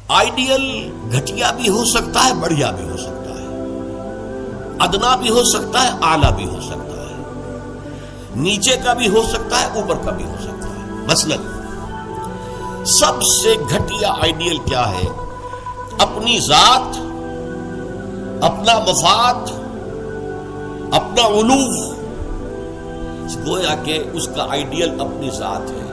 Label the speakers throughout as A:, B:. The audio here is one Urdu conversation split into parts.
A: آئیڈیل گھٹیا بھی ہو سکتا ہے، بڑھیا بھی ہو سکتا ہے، ادنا بھی ہو سکتا ہے، اعلیٰ بھی ہو سکتا ہے، نیچے کا بھی ہو سکتا ہے، اوپر کا بھی ہو سکتا ہے۔ مثلا سب سے گھٹیا آئیڈیل کیا ہے؟ اپنی ذات، اپنا مفاد، اپنا علو۔ گویا کہ اس کا آئیڈیل اپنی ذات ہے،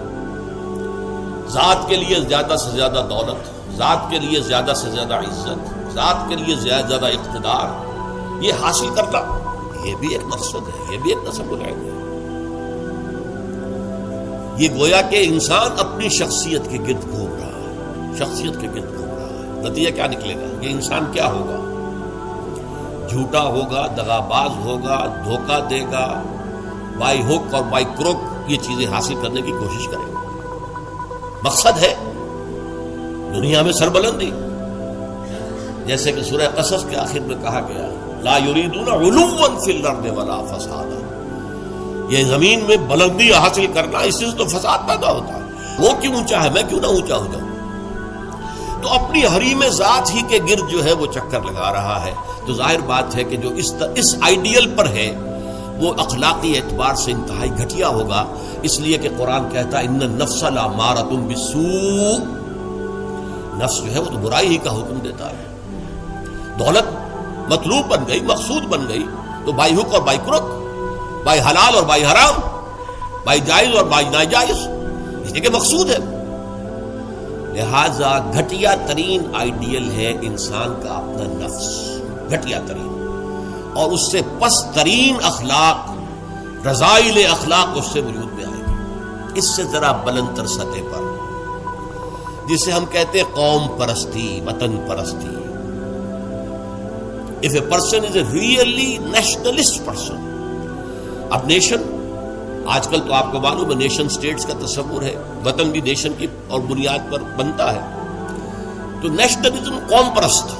A: ذات کے لیے زیادہ سے زیادہ دولت، ذات کے لیے زیادہ سے زیادہ عزت، ذات کے لیے زیادہ اقتدار، یہ حاصل کرنا، یہ بھی ایک مقصد ہے، یہ بھی ایک نسب العین ہے۔ یہ گویا کہ انسان اپنی شخصیت کے گرد گھوم رہا ہے، شخصیت کے گرد گھوم رہا ہے۔ نتیجہ کیا نکلے گا؟ یہ انسان کیا ہوگا؟ جھوٹا ہوگا، دغاباز ہوگا، دھوکہ دے گا، بائی ہک اور بائی کروک یہ چیزیں حاصل کرنے کی کوشش کرے گا۔ مقصد ہے دنیا میں سربلندی، جیسے کہ سورہ قصص کے آخر میں کہا گیا، لا یریدون علوا فی الارض ولا فسادا، یہ زمین میں بلندی حاصل کرنا، اس سے تو فساد پیدا ہوتا ہے۔ وہ کیوں اونچا ہے، میں کیوں نہ اونچا ہو جاؤں؟ تو اپنی حریم ذات ہی کے گرد جو ہے وہ چکر لگا رہا ہے۔ تو ظاہر بات ہے کہ جو اس آئیڈیل پر ہے وہ اخلاقی اعتبار سے انتہائی گھٹیا ہوگا، اس لیے کہ قرآن کہتا ہے ان النفس لامارۃ بالسوء، نفس جو ہے وہ تو برائی ہی کا حکم دیتا ہے۔ دولت مطلوب بن گئی، مقصود بن گئی، تو بائی حق اور بائی کروک، بائی حلال اور بائی حرام، بائی جائز اور بائی ناجائز، اس لیے کہ مقصود ہے۔ لہذا گھٹیا ترین آئیڈیل ہے انسان کا اپنا نفس، گھٹیا ترین، اور اس سے پست ترین اخلاق، رذائل اخلاق اس سے وجود میں آئے گی۔ اس سے ذرا بلند تر سطح پر، جسے ہم کہتے ہیں قوم پرستی، وطن پرستی۔ If a person is a really nationalist person، اب نیشن، آج کل تو آپ کو معلوم ہے نیشن سٹیٹس کا تصور ہے، وطن بھی نیشن کی اور بنیاد پر بنتا ہے۔ تو نیشنلزم قوم پرست،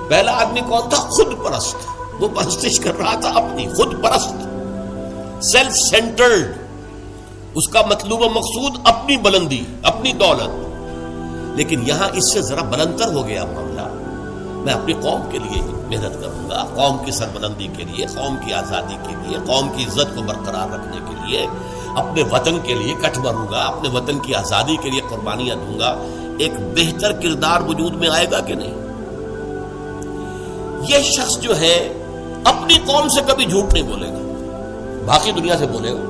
A: پہلا آدمی کون تھا؟ خود پرست، وہ پرستش کر رہا تھا اپنی، خود پرست، سیلف سینٹرڈ، اس کا مطلوب و مقصود اپنی بلندی، اپنی دولت۔ لیکن یہاں اس سے ذرا بلندتر ہو گیا معاملہ، میں اپنی قوم کے لیے محنت کروں گا، قوم کی سربلندی کے لیے، قوم کی آزادی کے لیے، قوم کی عزت کو برقرار رکھنے کے لیے، اپنے وطن کے لیے کٹ بھروں گا، اپنے وطن کی آزادی کے لیے قربانیاں دوں گا۔ ایک بہتر کردار وجود میں آئے گا کہ نہیں؟ یہ شخص جو ہے اپنی قوم سے کبھی جھوٹ نہیں بولے گا، باقی دنیا سے بولے گا۔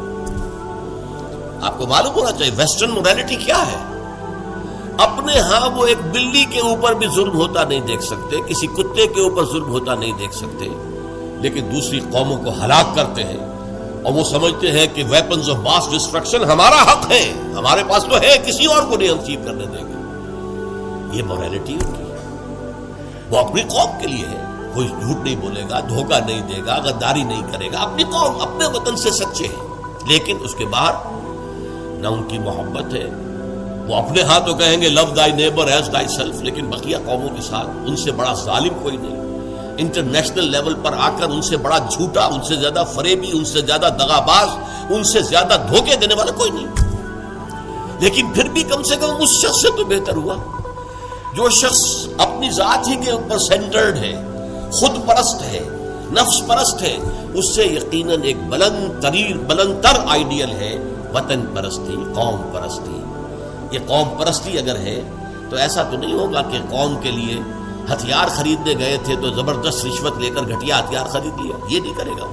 A: آپ کو معلوم ہونا چاہیے ویسٹرن مورالٹی کیا ہے۔ اپنے ہاں وہ ایک بلی کے اوپر بھی ظلم ہوتا نہیں دیکھ سکتے، کسی کتے کے اوپر ظلم ہوتا نہیں دیکھ سکتے، لیکن دوسری قوموں کو ہلاک کرتے ہیں، اور وہ سمجھتے ہیں کہ ویپنز آف ماس ڈسٹرکشن ہمارا حق ہے، ہمارے پاس تو ہے، کسی اور کو نہیں ہم اچیو کرنے دیں گے۔ یہ مورالٹی ان کی، وہ اپنی قوم کے لیے ہے، کوئی جھوٹ نہیں بولے گا، دھوکہ نہیں دے گا، غداری نہیں کرے گا، اپنی قوم، اپنے وطن سے سچے ہیں۔ لیکن اس کے باہر نہ ان کی محبت ہے، وہ اپنے ہاں تو کہیں گے love thy neighbour as thyself, لیکن بقیہ قوموں کے ساتھ ان سے بڑا ظالم کوئی نہیں، انٹرنیشنل لیول پر آ کر ان سے بڑا جھوٹا، ان سے زیادہ فریبی، ان سے زیادہ دغاباز، ان سے زیادہ دھوکے دینے والا کوئی نہیں۔ لیکن پھر بھی کم سے کم اس شخص سے تو بہتر ہوا جو شخص اپنی ذات ہی کے اوپر سینٹرڈ ہے، خود پرست ہے، نفس پرست ہے۔ اس سے یقیناً ایک بلند تر آئیڈیل ہے وطن پرستی، قوم پرستی۔ یہ قوم پرستی اگر ہے تو ایسا تو نہیں ہوگا کہ قوم کے لیے ہتھیار خریدنے گئے تھے تو زبردست رشوت لے کر گھٹیا ہتھیار خرید لیا، یہ نہیں کرے گا۔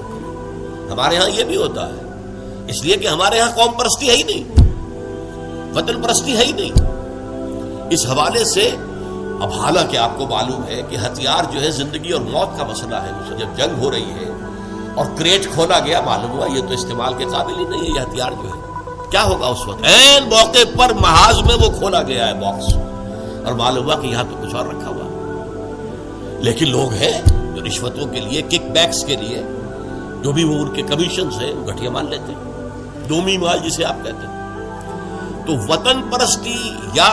A: ہمارے ہاں یہ بھی ہوتا ہے، اس لیے کہ ہمارے ہاں قوم پرستی ہے ہی نہیں، وطن پرستی ہے ہی نہیں۔ اس حوالے سے اب حالانکہ آپ کو معلوم ہے کہ ہتھیار جو ہے زندگی اور موت کا مسئلہ ہے، اسے جب جنگ ہو رہی ہے اور کریٹ کھولا گیا، معلوم ہوا یہ تو استعمال کے قابل ہی نہیں ہے، یہ ہتھیار جو ہے کیا ہوگا اس وقت؟ این موقع پر محاذ میں وہ کھولا گیا ہے باکس، اور معلوم ہوا کہ یہاں تو کچھ اور رکھا ہوا۔ لیکن لوگ ہیں جو رشوتوں کے لیے، کک بیکس کے لیے، جو بھی وہ ان کے کمیشنز ہیں، وہ گھٹیا مان لیتے ہیں، دومی مال جسے آپ کہتے ہیں۔ تو وطن پرستی یا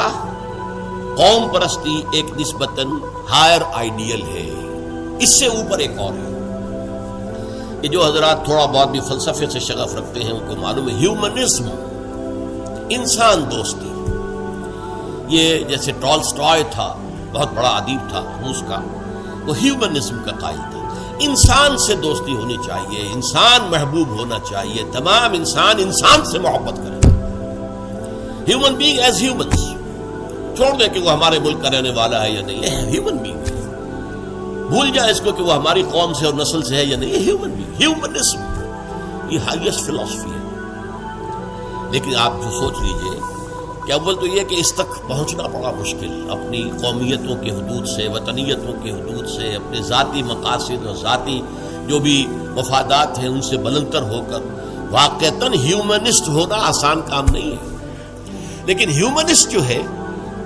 A: قوم پرستی ایک نسبتاً ہائر آئیڈیل ہے، اس سے اوپر ایک اور ہے۔ یہ جو حضرات تھوڑا بہت بھی فلسفے سے شغف رکھتے ہیں ان کو معلوم ہے ہیومنزم، انسان دوستی، یہ جیسے ٹالسٹائے تھا، بہت بڑا ادیب تھا روس کا، وہ ہیومنزم کا قائل تھا. انسان سے دوستی ہونی چاہیے، انسان محبوب ہونا چاہیے، تمام انسان سے محبت کریں. ہیومن بینگ ایز ہیومنس، چھوڑ دیں کہ وہ ہمارے ملک کا رہنے والا ہے یا نہیں ہے، ہیومن بینگ ہے. بھول جائیں اس کو کہ وہ ہماری قوم سے اور نسل سے ہے یا نہیں ہے، ہیومن بینگ. ہیومنزم یہ ہائیسٹ فلسفی ہے. لیکن آپ جو سوچ لیجئے کہ اول تو یہ کہ اس تک پہنچنا بڑا مشکل، اپنی قومیتوں کے حدود سے، وطنیتوں کے حدود سے، اپنے ذاتی مقاصد اور ذاتی جو بھی مفادات ہیں ان سے بلندتر ہو کر واقعتاً ہیومنسٹ ہونا آسان کام نہیں ہے. لیکن ہیومنسٹ جو ہے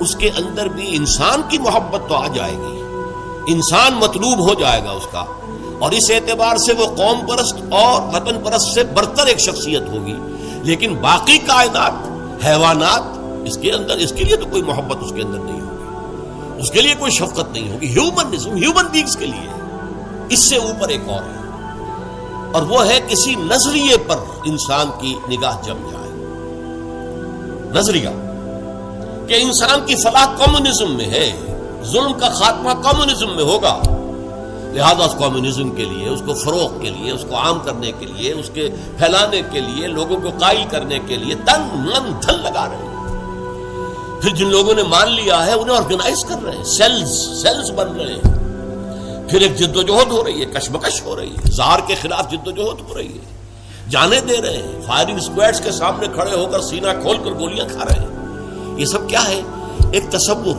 A: اس کے اندر بھی انسان کی محبت تو آ جائے گی، انسان مطلوب ہو جائے گا اس کا، اور اس اعتبار سے وہ قوم پرست اور وطن پرست سے برتر ایک شخصیت ہوگی. لیکن باقی کائنات، حیوانات، اس کے اندر اس کے لیے تو کوئی محبت اس کے اندر نہیں ہوگی، اس کے لیے کوئی شفقت نہیں ہوگی. ہیومنزم ہیومن بینگز کے لیے ہے. اس سے اوپر ایک اور ہے، اور وہ ہے کسی نظریے پر انسان کی نگاہ جم جائے. نظریہ کہ انسان کی فلاح کمیونزم میں ہے، ظلم کا خاتمہ کمیونزم میں ہوگا، لہذا اس کمیونزم کے لیے، اس کو فروغ کے لیے، اس کو عام کرنے کے لیے، اس کے پھیلانے کے لیے، لوگوں کو قائل کرنے کے لیے تن من دھن لگا رہے ہیں. پھر جن لوگوں نے مان لیا ہے انہیں آرگنائز کر رہے ہیں، سیلز بن رہے ہیں. پھر ایک جد و جہد ہو رہی ہے، کشمکش ہو رہی ہے، زہر کے خلاف جد و جہد ہو رہی ہے. جانے دے رہے ہیں، فائرنگ اسکواڈز کے سامنے کھڑے ہو کر سینہ کھول کر گولیاں کھا رہے ہیں. یہ سب کیا ہے؟ ایک تصور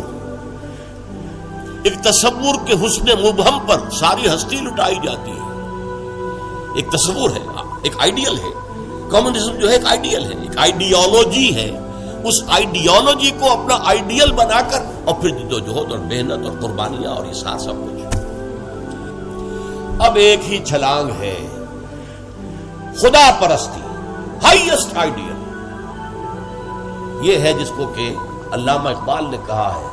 A: کے حسن مبہم پر ساری ہستی لٹائی جاتی ہے. ایک تصور ہے، ایک آئیڈیل ہے. کمیونزم جو ہے ایک آئیڈیل ہے، ایک آئیڈیالوجی ہے. اس آئیڈیالوجی کو اپنا آئیڈیل بنا کر اور پھر جد و جہد اور محنت اور قربانیاں اور یہ سب کچھ. اب ایک ہی چھلانگ ہے، خدا پرستی، ہائیسٹ آئیڈیل. یہ ہے جس کو کہ علامہ اقبال نے کہا ہے،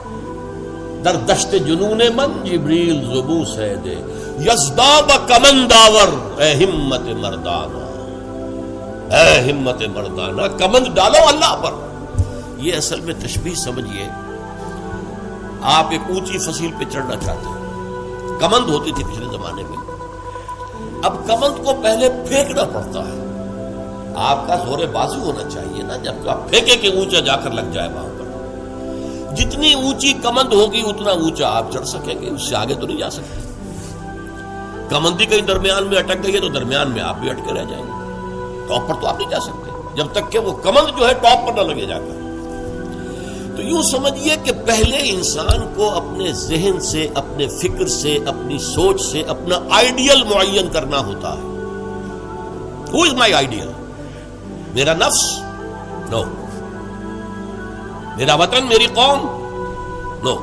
A: در دشت جنون من جبریل زبو سے دے یزداب کمنداور، اے ہمت مردانہ، اے ہمت مردانہ، کمند ڈالو اللہ پر. یہ اصل میں تشبیہ سمجھیے، آپ ایک اونچی فصیل پہ چڑھنا چاہتے ہیں. کمند ہوتی تھی پچھلے زمانے میں، اب کمند کو پہلے پھینکنا پڑتا ہے. آپ کا زور بازو ہونا چاہیے نا، جب آپ پھینکے کہ اونچا جا کر لگ جائے وہاں پر. جتنی اونچی کمند ہوگی اتنا اونچا آپ چڑھ سکیں گے، اس سے آگے تو نہیں جا سکتے. کمندی کہیں درمیان میں اٹک گئی ہے تو درمیان میں آپ بھی اٹکے رہ جائیں گے، ٹاپ پر تو آپ نہیں جا سکتے جب تک کہ وہ کمند جو ہے ٹاپ پر نہ لگے جا کر. تو یوں سمجھیے کہ پہلے انسان کو اپنے ذہن سے، اپنے فکر سے، اپنی سوچ سے اپنا آئیڈیل معین کرنا ہوتا ہے. Who is my ideal? میرا نفس؟ نو. میرا وطن، میری قوم؟ نو.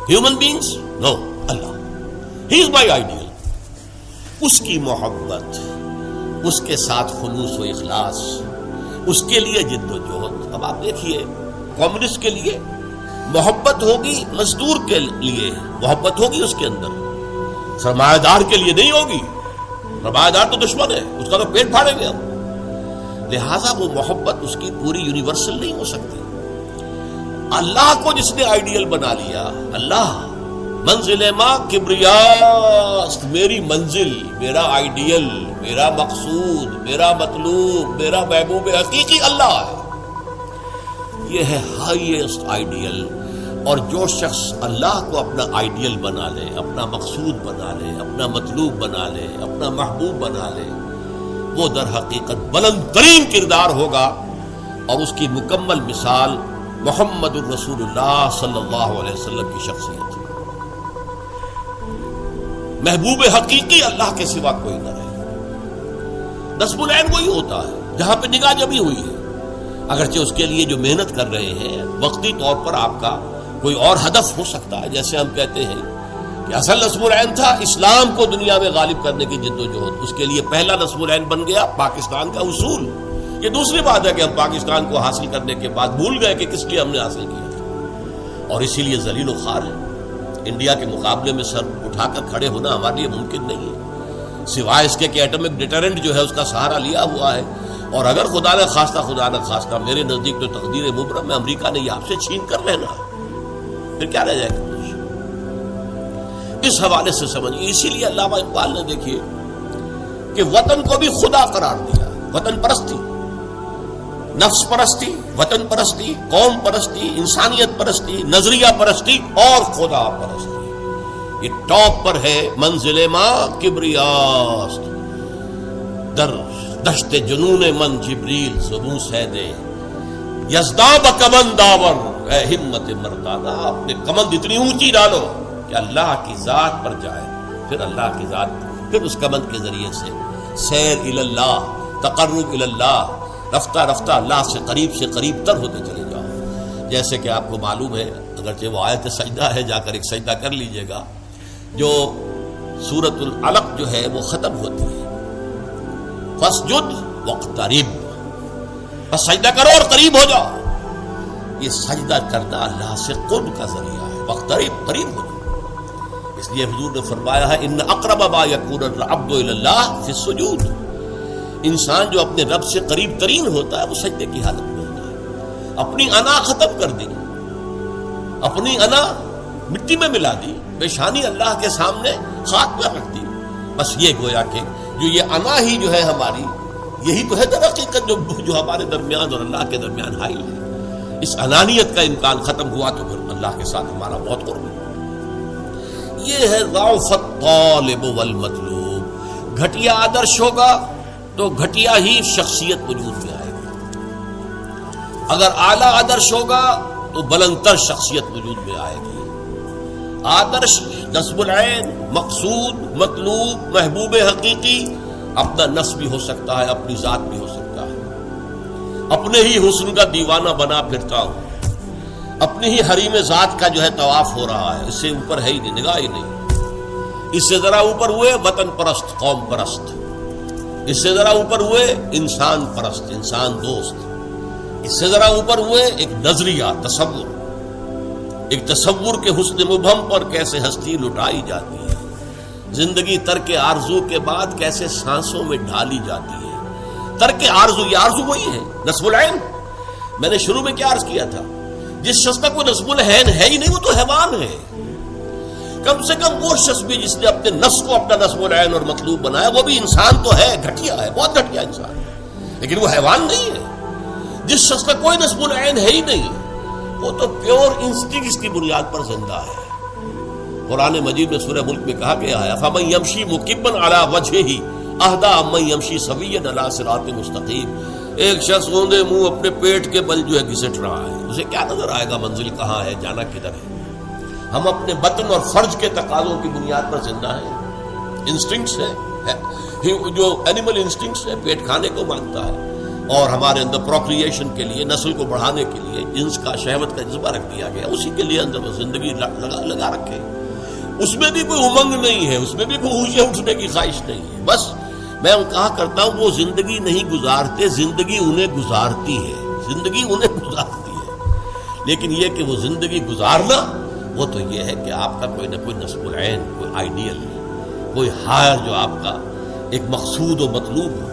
A: Human beings? نو. اللہ، ہی از مائی آئیڈیل. اس کی محبت، اس کے ساتھ خلوص و اخلاص، اس کے لیے جد و جہد. اب آپ دیکھیے، کمیونسٹ کے لیے محبت ہوگی، مزدور کے لیے محبت ہوگی اس کے اندر، سرمایہ دار کے لیے نہیں ہوگی. سرمایہ دار تو دشمن ہے، اس کا تو پیٹ پھاڑیں گے ہم. لہذا وہ محبت اس کی پوری یونیورسل نہیں ہو سکتی. اللہ کو جس نے آئیڈیل بنا لیا، اللہ منزل ماں کبریاست، میری منزل، میرا آئیڈیل، میرا مقصود، میرا مطلوب، میرا محبوب حقیقی اللہ ہے. یہ ہے ہائیسٹ آئیڈیل. اور جو شخص اللہ کو اپنا آئیڈیل بنا لے، اپنا مقصود بنا لے، اپنا مطلوب بنا لے، اپنا محبوب بنا لے، وہ در حقیقت بلند ترین کردار ہوگا. اور اس کی مکمل مثال محمد الرسول اللہ صلی اللہ علیہ وسلم کی شخصیت ہے. محبوب حقیقی اللہ کے سوا کوئی نہ رہے. نصب العین وہی ہوتا ہے جہاں پہ نگاہ جمی ہوئی ہے. اگرچہ اس کے لیے جو محنت کر رہے ہیں، وقتی طور پر آپ کا کوئی اور ہدف ہو سکتا ہے. جیسے ہم کہتے ہیں کہ اصل نصب العین تھا اسلام کو دنیا میں غالب کرنے کی جد و جہد. اس کے لیے پہلا نصب العین بن گیا پاکستان کا اصول. یہ دوسری بات ہے کہ ہم پاکستان کو حاصل کرنے کے بعد بھول گئے کہ کس لیے ہم نے حاصل کیا، اور اسی لیے ذلیل و خوار ہے. انڈیا کے مقابلے میں سر اٹھا کر کھڑے ہونا ہمارے لیے ممکن نہیں ہے، سوائے اس کے کہ ایٹمک ڈیٹرنٹ جو ہے اس کا سہارا لیا ہوا ہے. اور اگر خدا نہ خواستہ میرے نزدیک تو تقدیر مبرم ہے، امریکہ نے یہ آپ سے چھین کر لینا، پھر کیا رہ جائے گا؟ اس حوالے سے سمجھیے، اسی لیے علامہ اقبال نے دیکھیے کہ وطن کو بھی خدا قرار دیا۔ وطن پرستی، نفس پرستی، وطن پرستی، قوم پرستی، انسانیت پرستی، نظریہ پرستی اور خدا پرستی، یہ ٹاپ پر ہے منزل ماں کبریاست در دشت جنون من جبریل زبوں سے دے یزداب کمند داور، اے ہمت مردانہ اپنے کمند اتنی اونچی ڈالو کہ اللہ کی ذات پر جائے، پھر اللہ کی ذات، پھر اس کمند کے ذریعے سے سیر اللہ، تقرب اللہ، رفتہ رفتہ اللہ سے قریب تر ہوتے چلے جاؤ۔ جیسے کہ آپ کو معلوم ہے، اگرچہ وہ آیت سجدہ ہے، جا کر ایک سجدہ کر لیجئے گا، جو سورۃ العلق جو ہے وہ ختم ہوتی ہے، فاسجد واقترب، بس سجدہ کرو اور قریب ہو جاؤ۔ یہ سجدہ کرنا اللہ سے قرب کا ذریعہ ہے، واقترب، قریب ہو جاؤ۔ اس لیے حضور نے فرمایا ہے ان اقرب ما یکون العبد الی اللہ فی السجود، انسان جو اپنے رب سے قریب ترین ہوتا ہے وہ سجدے کی حالت میں ہوتا ہے۔ اپنی انا ختم کر دی، اپنی انا مٹی میں ملا دی، پیشانی اللہ کے سامنے خاک میں رکھ دی، بس یہ گویا کہ جو یہ انا ہی جو ہے ہماری، یہی تو ہے در حقیقت جو ہمارے درمیان اور اللہ کے درمیان حائل ہے۔ اس انانیت کا امکان ختم ہوا تو پھر اللہ کے ساتھ ہمارا بہت قرب ہے۔ یہ ہے ضعف الطالب والمطلوب، گھٹیا آدرش ہوگا تو گھٹیا ہی شخصیت وجود میں آئے گی، اگر اعلیٰ آدرش ہوگا تو بلندتر شخصیت وجود میں آئے گی۔ آدرش نصب العین، مقصود، مطلوب، محبوب حقیقی اپنا نصب بھی ہو سکتا ہے، اپنی ذات بھی ہو سکتا ہے۔ اپنے ہی حسن کا دیوانہ بنا پھرتا ہوں، اپنی ہی حریم ذات کا جو ہے طواف ہو رہا ہے، اس سے اوپر ہے ہی نہیں، نگاہ ہی نہیں۔ اس سے ذرا اوپر ہوئے وطن پرست، قوم پرست، اس سے ذرا اوپر ہوئے انسان پرست، انسان دوست، اس سے ذرا اوپر ہوئے ایک نظریہ، تصور، ایک تصور کے حسن مبہم پر کیسے ہستی لٹائی جاتی ہے، زندگی ترک آرزو کے بعد کیسے سانسوں میں ڈھالی جاتی ہے۔ ترک آرزو، یہ آرزو وہی ہے نصب العین۔ میں نے شروع میں کیا عرض کیا تھا، جس شخص کا کوئی نصب العین ہے ہی نہیں وہ تو حیوان ہے۔ کم سے کم وہ شخص بھی جس نے اپنے نفس کو اپنا نصب العین اور مطلوب بنایا، وہ بھی انسان تو ہے، گھٹیا ہے، بہت گھٹیا انسان، لیکن وہ حیوان نہیں ہے۔ جس شخص کا کوئی نصب العین ہے ہی نہیں، وہ تو پیور انسٹنکٹس کی بنیاد پر زندہ ہے۔ قرآن مجید میں سورہ ملک میں کہا گیا ہے فَمَن يَمْشِي مُكِبًّا عَلَى وَجْهِهِ أَهْدَىٰ مَن يَمْشِي سَوِيًّا عَلَى صِرَاطٍ مُسْتَقِيمٍ۔ ایک شخص اوندے منہ اپنے پیٹ کے بل جو ہے گھسٹ رہا ہے، اسے کیا نظر آئے گا منزل کہاں ہے، جانا کدھر ہے؟ ہم اپنے بطن اور فرج کے تقاضوں کی بنیاد پر زندہ ہیں۔ انسٹنکٹس ہے، جو اینیمل انسٹنکٹس ہے، پیٹ کھانے کو مانگتا ہے، اور ہمارے اندر پروکریشن کے لیے، نسل کو بڑھانے کے لیے جنس کا، شہوت کا جذبہ رکھ دیا گیا، اسی کے لیے اندر وہ زندگی لگا رکھے۔ اس میں بھی کوئی امنگ نہیں ہے، اس میں بھی کوئی ہوشے اٹھنے کی خواہش نہیں ہے۔ بس میں کہا کرتا ہوں وہ زندگی نہیں گزارتے، زندگی انہیں گزارتی ہے، زندگی انہیں گزارتی ہے۔ لیکن یہ کہ وہ زندگی گزارنا، وہ تو یہ ہے کہ آپ کا کوئی نہ کوئی نصب العین، کوئی آئیڈیل، کوئی ہائر جو آپ کا ایک مقصود و مطلوب ہو۔